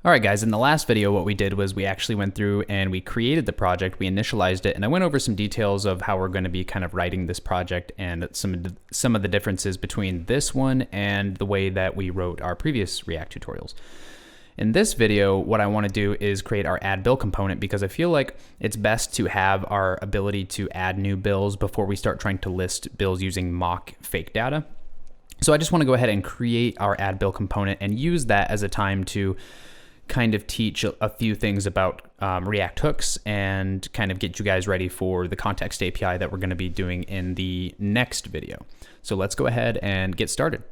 All right, guys, in the last video, what we did was we actually went through and we created the project, we initialized it, and I went over some details of how we're going to be kind of writing this project and some of the differences between this one and the way that we wrote our previous React tutorials. In this video, what I want to do is create our add bill component because I feel like it's best to have our ability to add new bills before we start trying to list bills using mock fake data. So I just want to go ahead and create our add bill component and use that as a time to kind of teach a few things about React hooks and kind of get you guys ready for the context API that we're going to be doing in the next video. So let's go ahead and get started.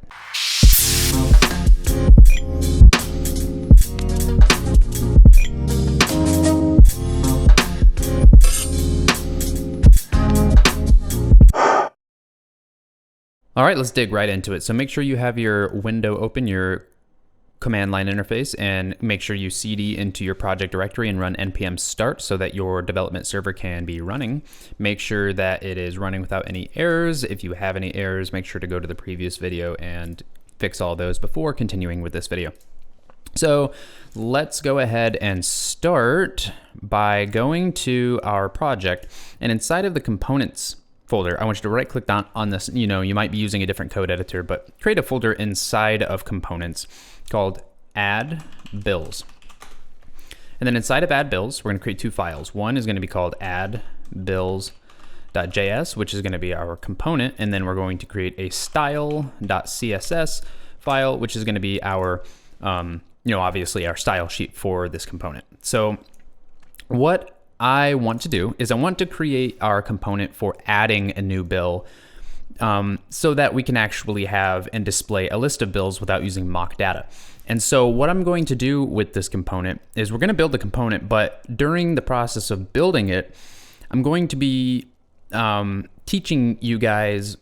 All right, let's dig right into it. So make sure you have your window open, your command line interface, and make sure you cd into your project directory and run npm start so that your development server can be running. Make sure that it is running without any errors. If you have any errors, make sure to go to the previous video and fix all those before continuing with this video. So let's go ahead and start by going to our project, and inside of the components folder, I want you to right click on this. You know, you might be using a different code editor, but create a folder inside of components called add bills. And then inside of add bills, we're going to create two files. One is going to be called add bills.js, which is going to be our component. And then we're going to create a style.css file, which is going to be our, obviously our style sheet for this component. So what I want to do is I want to create our component for adding a new bill so that we can actually have and display a list of bills without using mock data. And so what I'm going to do with this component is we're going to build the component, but during the process of building it, I'm going to be teaching you guys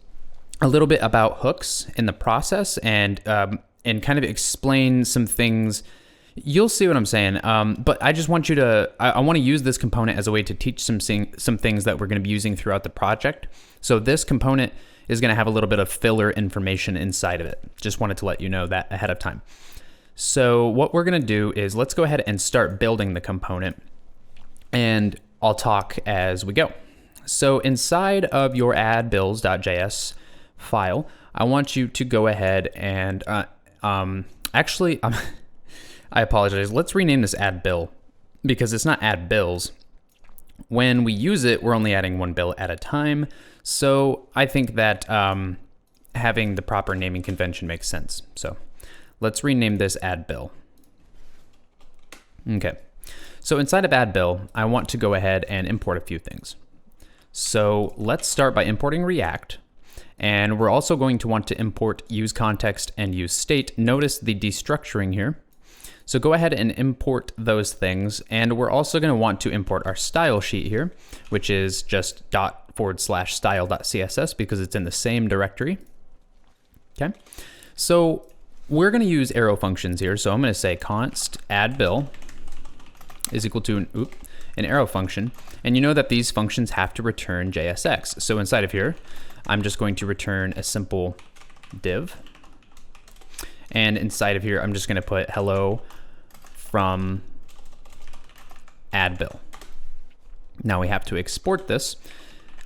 a little bit about hooks in the process and kind of explain some things. You'll see what I'm saying, but I just want you to, I want to use this component as a way to teach some things that we're going to be using throughout the project. So this component is going to have a little bit of filler information inside of it. Just wanted to let you know that ahead of time. So what we're going to do is let's go ahead and start building the component, and I'll talk as we go. So inside of your add bills.js file, I want you to go ahead and actually, I apologize. Let's rename this add bill because it's not add bills. When we use it, we're only adding one bill at a time. So I think that having the proper naming convention makes sense. So let's rename this add bill. Okay. So inside of add bill, I want to go ahead and import a few things. So let's start by importing React. And we're also going to want to import useContext and useState. Notice the destructuring here. So go ahead and import those things. And we're also going to want to import our style sheet here, which is just ./style.css because it's in the same directory. Okay. So we're going to use arrow functions here. So I'm going to say const add bill is equal to an arrow function. And you know that these functions have to return JSX. So inside of here, I'm just going to return a simple div. And inside of here, I'm just going to put hello from add bill. Now we have to export this.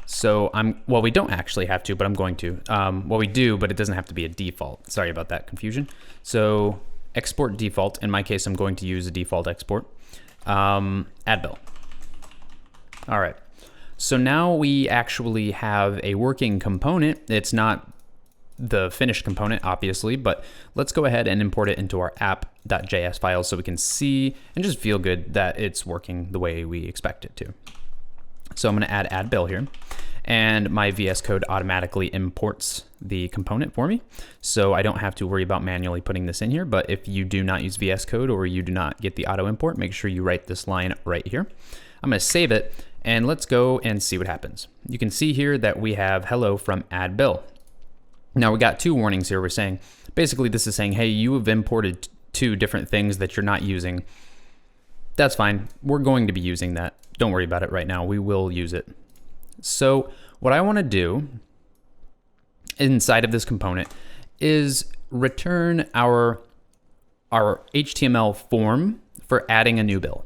So well, we don't actually have to, but I'm going to. Well, we do, but it doesn't have to be a default. Sorry about that confusion. So export default. In my case, I'm going to use a default export. Add bill. All right. So now we actually have a working component. It's not the finished component, obviously, but let's go ahead and import it into our app.js file so we can see and just feel good that it's working the way we expect it to. So I'm going to add bill here, and my VS Code automatically imports the component for me. So I don't have to worry about manually putting this in here, but if you do not use VS Code or you do not get the auto import, make sure you write this line right here. I'm going to save it, and let's go and see what happens. You can see here that we have hello from add bill. Now we got two warnings here. We're saying, basically this is saying, hey, you have imported two different things that you're not using. That's fine. We're going to be using that. Don't worry about it right now. We will use it. So what I want to do inside of this component is return our HTML form for adding a new bill.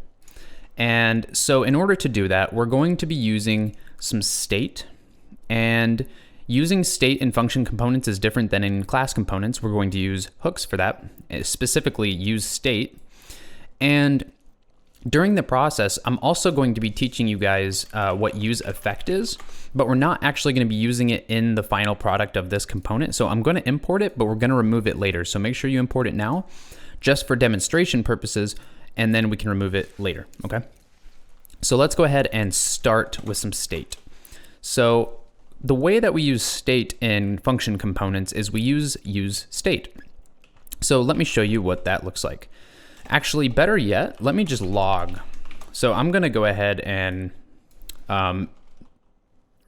And so in order to do that, we're going to be using some state, and using state in function components is different than in class components. We're going to use hooks for that, specifically useState. And during the process, I'm also going to be teaching you guys what useEffect is, but we're not actually going to be using it in the final product of this component. So I'm going to import it, but we're going to remove it later. So make sure you import it now, just for demonstration purposes, and then we can remove it later, okay? So let's go ahead and start with some state. So the way that we use state in function components is we use useState. So let me show you what that looks like. Actually, better yet, let me just log. So I'm gonna go ahead and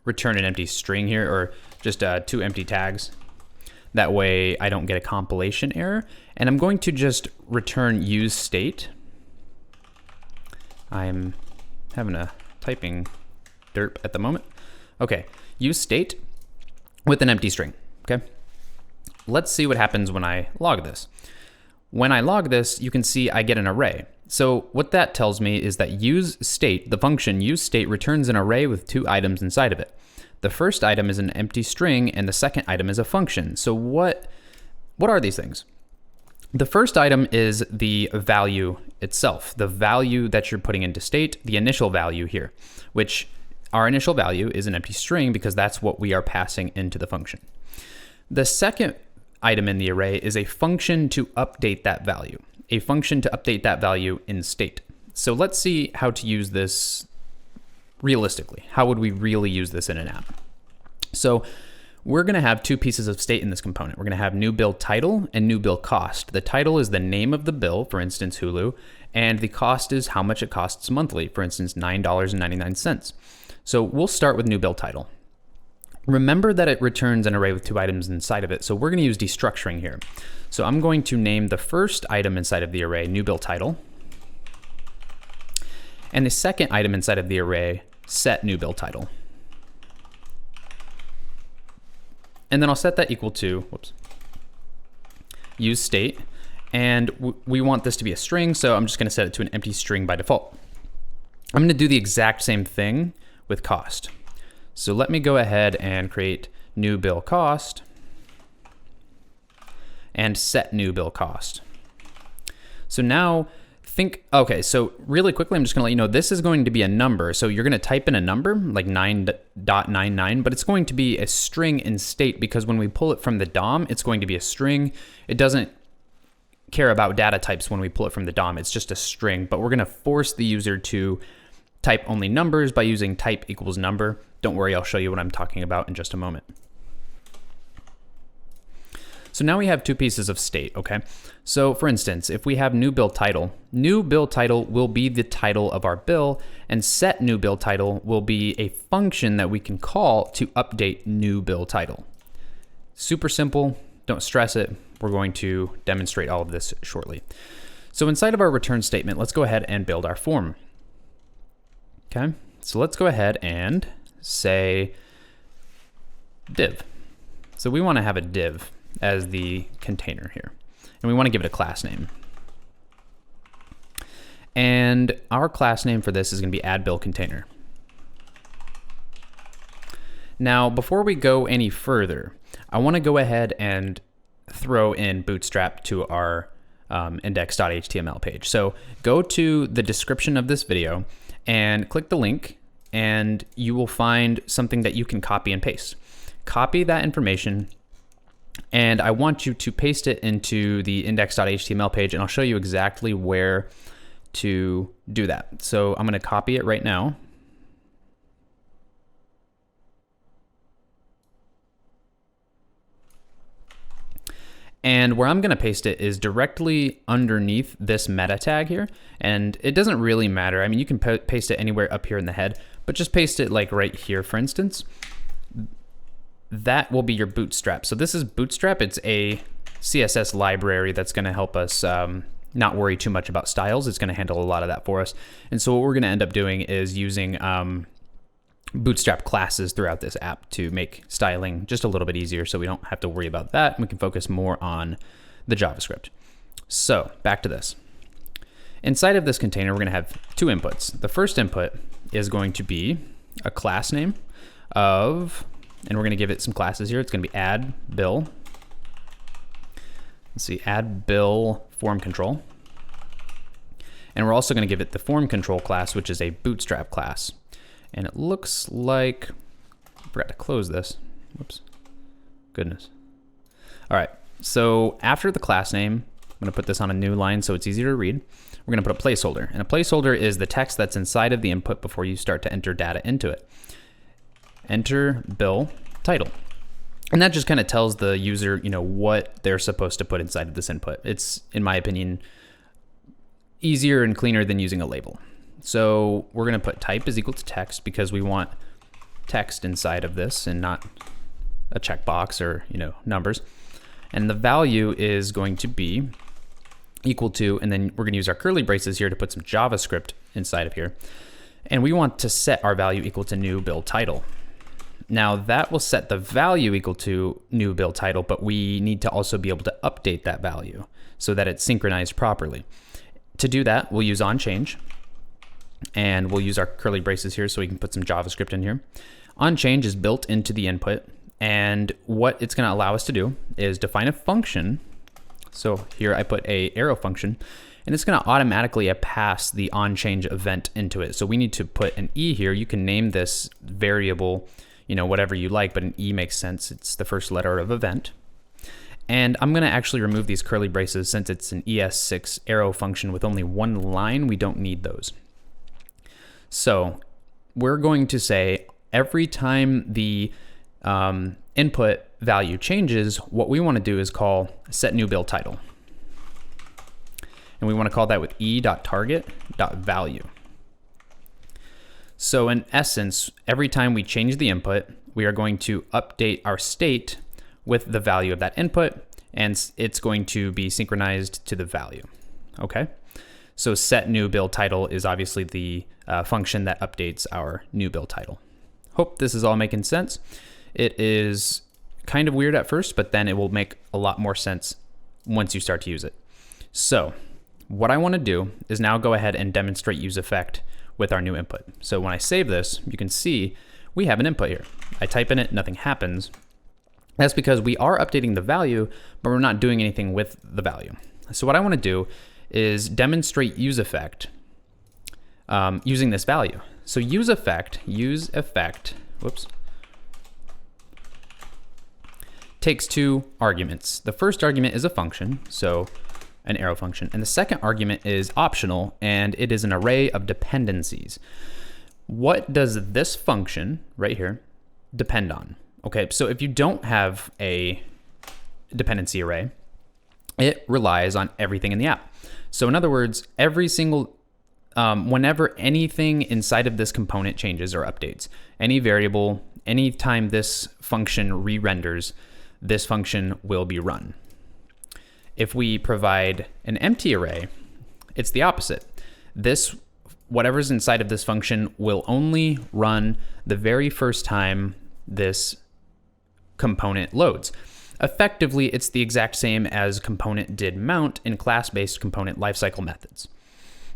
return an empty string here, or just 2 empty tags. That way I don't get a compilation error. And I'm going to just return useState. I'm having a typing derp at the moment. Okay, useState with an empty string, okay? Let's see what happens when I log this. When I log this, you can see I get an array. So what that tells me is that useState, the function useState, returns an array with 2 items inside of it. The first item is an empty string, and the second item is a function. So what are these things? The first item is the value itself, the value that you're putting into state, the initial value here, which our initial value is an empty string because that's what we are passing into the function. The second item in the array is a function to update that value, in state. So let's see how to use this realistically. How would we really use this in an app? So we're going to have 2 pieces of state in this component. We're going to have new bill title and new bill cost. The title is the name of the bill, for instance, Hulu, and the cost is how much it costs monthly, for instance, $9.99. So we'll start with new bill title. Remember that it returns an array with 2 items inside of it, so we're going to use destructuring here. So I'm going to name the first item inside of the array new bill title, and the second item inside of the array set new bill title. And then I'll set that equal to, useState, and we want this to be a string, so I'm just going to set it to an empty string by default. I'm going to do the exact same thing with cost. So let me go ahead and create new bill cost and set new bill cost. So now okay, so really quickly, I'm just gonna let you know, this is going to be a number. So you're gonna type in a number like 9.99, but it's going to be a string in state because when we pull it from the DOM, it's going to be a string. It doesn't care about data types when we pull it from the DOM, it's just a string, but we're gonna force the user to type only numbers by using type equals number. Don't worry, I'll show you what I'm talking about in just a moment. So now we have 2 pieces of state, okay? So for instance, if we have new bill title will be the title of our bill, and set new bill title will be a function that we can call to update new bill title. Super simple, don't stress it. We're going to demonstrate all of this shortly. So inside of our return statement, let's go ahead and build our form. Okay, so let's go ahead and say div. So we want to have a div as the container here, and we want to give it a class name. And our class name for this is going to be addBillContainer. Now, before we go any further, I want to go ahead and throw in Bootstrap to our index.html page. So go to the description of this video and click the link, and you will find something that you can copy and paste. Copy that information, and I want you to paste it into the index.html page, and I'll show you exactly where to do that. So I'm going to copy it right now. And where I'm going to paste it is directly underneath this meta tag here. And it doesn't really matter. I mean, you can paste it anywhere up here in the head, but just paste it like right here, for instance. That will be your Bootstrap. So this is Bootstrap. It's a CSS library that's going to help us not worry too much about styles. It's going to handle a lot of that for us. And so what we're going to end up doing is using Bootstrap classes throughout this app to make styling just a little bit easier, so we don't have to worry about that. We can focus more on the JavaScript. So back to this. Inside of this container, we're going to have two inputs. The first input is going to be a class name of, and we're going to give it some classes here. It's going to be add bill. Let's see, add bill form control. And we're also going to give it the form control class, which is a bootstrap class. And it looks like, I forgot to close this. Whoops. Goodness. All right. So after the class name, I'm going to put this on a new line so it's easier to read. We're going to put a placeholder. And a placeholder is the text that's inside of the input before you start to enter data into it. Enter bill title. And that just kind of tells the user, what they're supposed to put inside of this input. It's, in my opinion, easier and cleaner than using a label. So we're going to put type is equal to text because we want text inside of this and not a checkbox or, numbers. And the value is going to be equal to, and then we're going to use our curly braces here to put some JavaScript inside of here. And we want to set our value equal to new bill title. Now that will set the value equal to new bill title, but we need to also be able to update that value so that it's synchronized properly. To do that, we'll use onChange, and we'll use our curly braces here so we can put some JavaScript in here. OnChange is built into the input, and what it's going to allow us to do is define a function. So here I put a arrow function, and it's going to automatically pass the onChange event into it. So we need to put an E here. You can name this variable, whatever you like, but an E makes sense. It's the first letter of event. And I'm going to actually remove these curly braces since it's an ES6 arrow function with only one line. We don't need those. So we're going to say every time the input value changes, what we want to do is call set new bill title. And we want to call that with e.target.value. So in essence, every time we change the input, we are going to update our state with the value of that input, and it's going to be synchronized to the value. Okay? So set new bill title is obviously the function that updates our new bill title. Hope this is all making sense. It is kind of weird at first, but then it will make a lot more sense once you start to use it. So what I want to do is now go ahead and demonstrate useEffect with our new input. So when I save this, you can see we have an input here. I type in it, nothing happens. That's because we are updating the value, but we're not doing anything with the value. So what I want to do is demonstrate useEffect using this value. So useEffect, whoops, takes two arguments. The first argument is a function, so an arrow function, and the second argument is optional, and it is an array of dependencies. What does this function right here depend on? Okay, so if you don't have a dependency array, it relies on everything in the app. So in other words, every single, whenever anything inside of this component changes or updates, any variable, anytime this function re-renders, this function will be run. If we provide an empty array, it's the opposite. Whatever's inside of this function will only run the very first time this component loads. Effectively, it's the exact same as component did mount in class-based component lifecycle methods.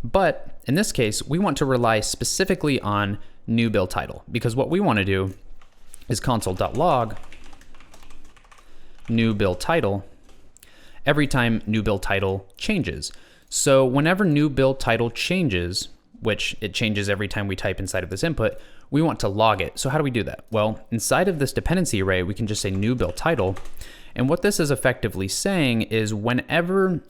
But in this case, we want to rely specifically on new bill title, because what we want to do is console.log new bill title every time new bill title changes. So whenever new bill title changes, which it changes every time we type inside of this input, we want to log it. So how do we do that? Well, inside of this dependency array, we can just say new bill title. And what this is effectively saying is whenever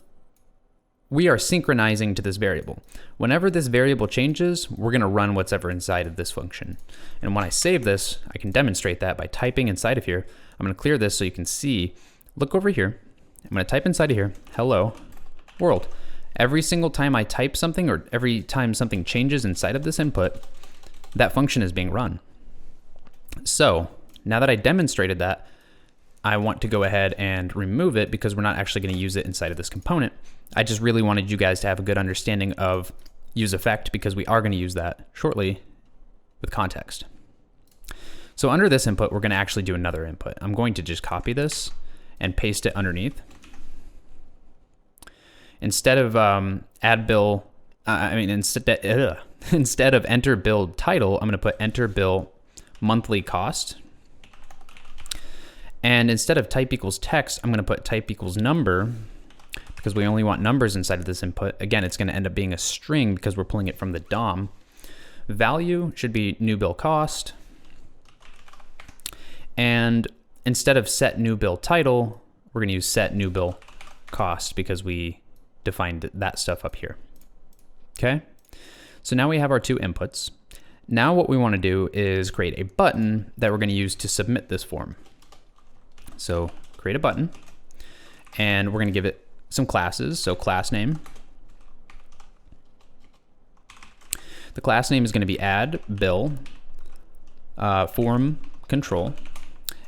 we are synchronizing to this variable, whenever this variable changes, we're going to run whatever inside of this function. And when I save this, I can demonstrate that by typing inside of here. I'm going to clear this so you can see. Look over here. I'm going to type inside of here, hello world. Every single time I type something or every time something changes inside of this input, that function is being run. So now that I demonstrated that, I want to go ahead and remove it because we're not actually going to use it inside of this component. I just really wanted you guys to have a good understanding of useEffect because we are going to use that shortly with context. So under this input, we're going to actually do another input. I'm going to just copy this and paste it underneath. Instead of add bill instead of enter bill title, I'm going to put enter bill monthly cost. And instead of type equals text, I'm going to put type equals number, because we only want numbers inside of this input. Again, it's going to end up being a string because we're pulling it from the DOM. Value should be new bill cost. And instead of set new bill title, we're going to use set new bill cost because we defined that stuff up here. Okay, so now we have our two inputs. Now what we want to do is create a button that we're going to use to submit this form. So create a button, and we're going to give it some classes. So class name. The class name is going to be add bill form control.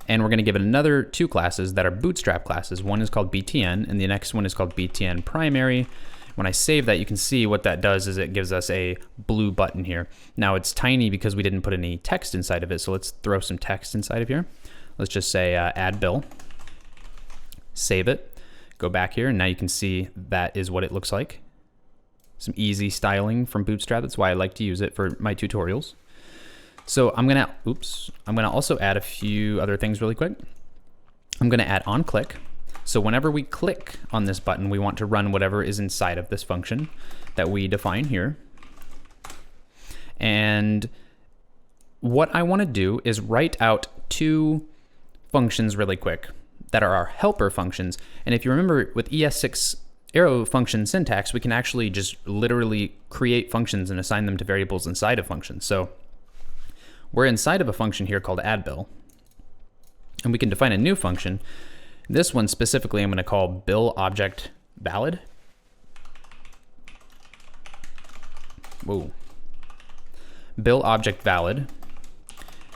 And we're going to give it another two classes that are bootstrap classes. One is called BTN, and the next one is called BTN primary. When I save that, you can see what that does is it gives us a blue button here. Now it's tiny because we didn't put any text inside of it. So let's throw some text inside of here. Let's just say add bill, save it, go back here, and now you can see that is what it looks like. Some easy styling from Bootstrap. That's why I like to use it for my tutorials. So I'm gonna also add a few other things really quick. I'm gonna add on click. So whenever we click on this button, we want to run whatever is inside of this function that we define here. And what I want to do is write out two functions really quick that are our helper functions. And if you remember with ES6 arrow function syntax, we can actually just literally create functions and assign them to variables inside of functions. So we're inside of a function here called add bill, and we can define a new function. This one specifically I'm going to call bill object valid. Whoa. Bill object valid.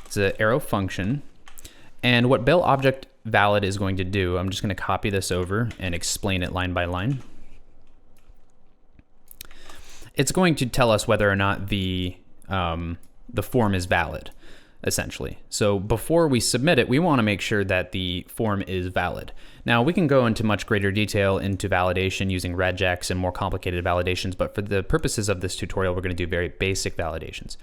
It's an arrow function. And what bill object valid is going to do, I'm just going to copy this over and explain it line by line. It's going to tell us whether or not the form is valid, essentially. So before we submit it, we want to make sure that the form is valid. Now we can go into much greater detail into validation using regex and more complicated validations, but for the purposes of this tutorial, we're going to do very basic validations.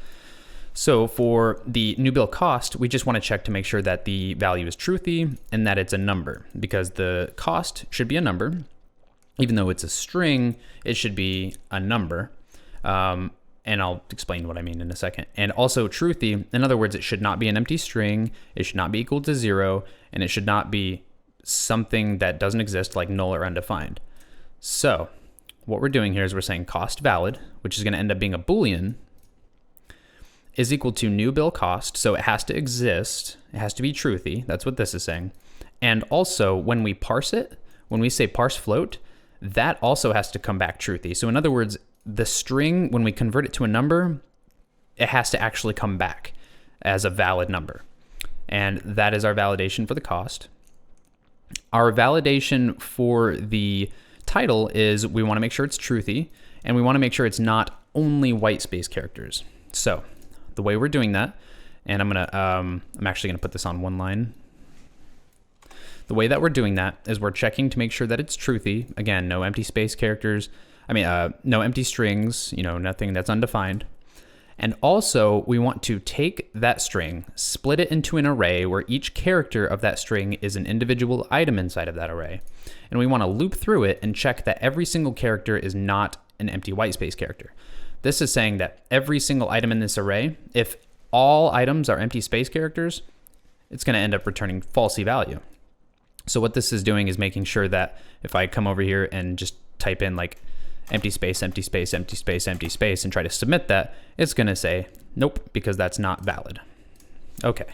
So for the new bill cost, we just want to check to make sure that the value is truthy and that it's a number, because the cost should be a number. Even though it's a string, it should be a number. And I'll explain what I mean in a second. And also truthy, in other words, it should not be an empty string, it should not be equal to 0, and it should not be something that doesn't exist like null or undefined. So what we're doing here is we're saying cost valid, which is going to end up being a Boolean, is equal to new bill cost. So it has to exist, it has to be truthy, that's what this is saying. And also when we parse it, when we say parse float, that also has to come back truthy. So in other words, the string, when we convert it to a number, it has to actually come back as a valid number. And that is our validation for the cost. Our validation for the title is we want to make sure it's truthy, and we want to make sure it's not only white space characters. So the way we're doing that, and I'm actually gonna put this on one line. The way that we're doing that is we're checking to make sure that it's truthy. Again, no empty space characters. No empty strings, nothing that's undefined. And also we want to take that string, split it into an array where each character of that string is an individual item inside of that array. And we want to loop through it and check that every single character is not an empty white space character. This is saying that every single item in this array, if all items are empty space characters, it's going to end up returning falsy value. So what this is doing is making sure that if I come over here and just type in like empty space, empty space, empty space, empty space, and try to submit that, it's going to say, nope, because that's not valid. Okay,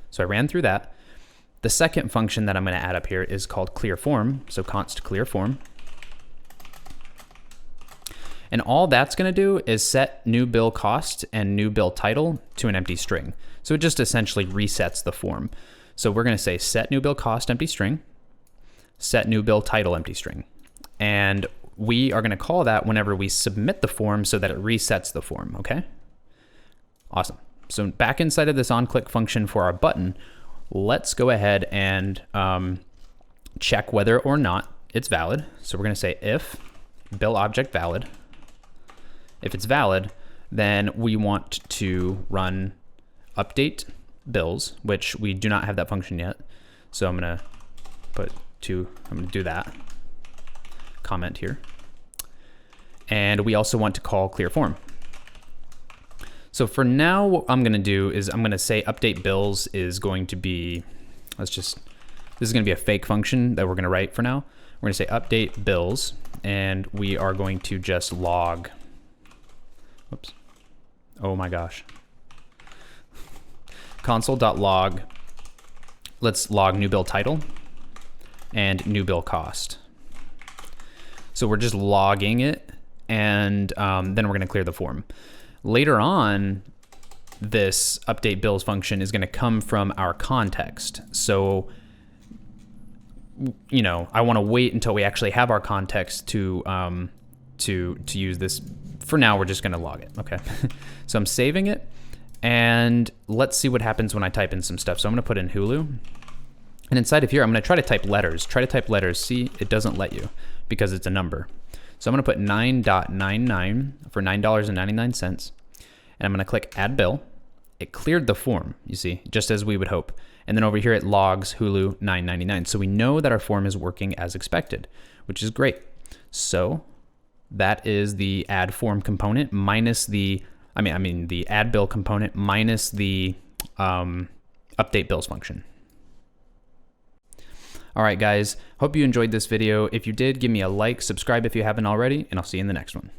so I ran through that. The second function that I'm going to add up here is called clear form, so const clear form. And all that's going to do is set new bill cost and new bill title to an empty string. So it just essentially resets the form. So we're going to say set new bill cost empty string, set new bill title empty string. And we are going to call that whenever we submit the form so that it resets the form, okay? Awesome. So back inside of this onClick function for our button, let's go ahead and check whether or not it's valid. So we're going to say if bill object valid, If it's valid, then we want to run update bills, which we do not have that function yet. So I'm gonna do that comment here. And we also want to call clear form. So for now, what I'm gonna do is I'm gonna say update bills is going to be, this is gonna be a fake function that we're gonna write for now. We're gonna say update bills, and we are going to just log, whoops, oh my gosh. Console.log, let's log new bill title and new bill cost. So we're just logging it, and then we're gonna clear the form. Later on, this update bills function is gonna come from our context. So, you know, I wanna wait until we actually have our context to use this. For now, we're just gonna log it, okay? So I'm saving it, and let's see what happens when I type in some stuff. So I'm gonna put in Hulu, and inside of here, I'm gonna try to type letters. See, it doesn't let you because it's a number. So I'm gonna put 9.99 for $9.99, and I'm gonna click add bill. It cleared the form, you see, just as we would hope. And then over here it logs Hulu $9.99. So we know that our form is working as expected, which is great. So that is the add form component minus the, the add bill component minus the update bills function. All right, guys, hope you enjoyed this video. If you did, give me a like, subscribe if you haven't already, and I'll see you in the next one.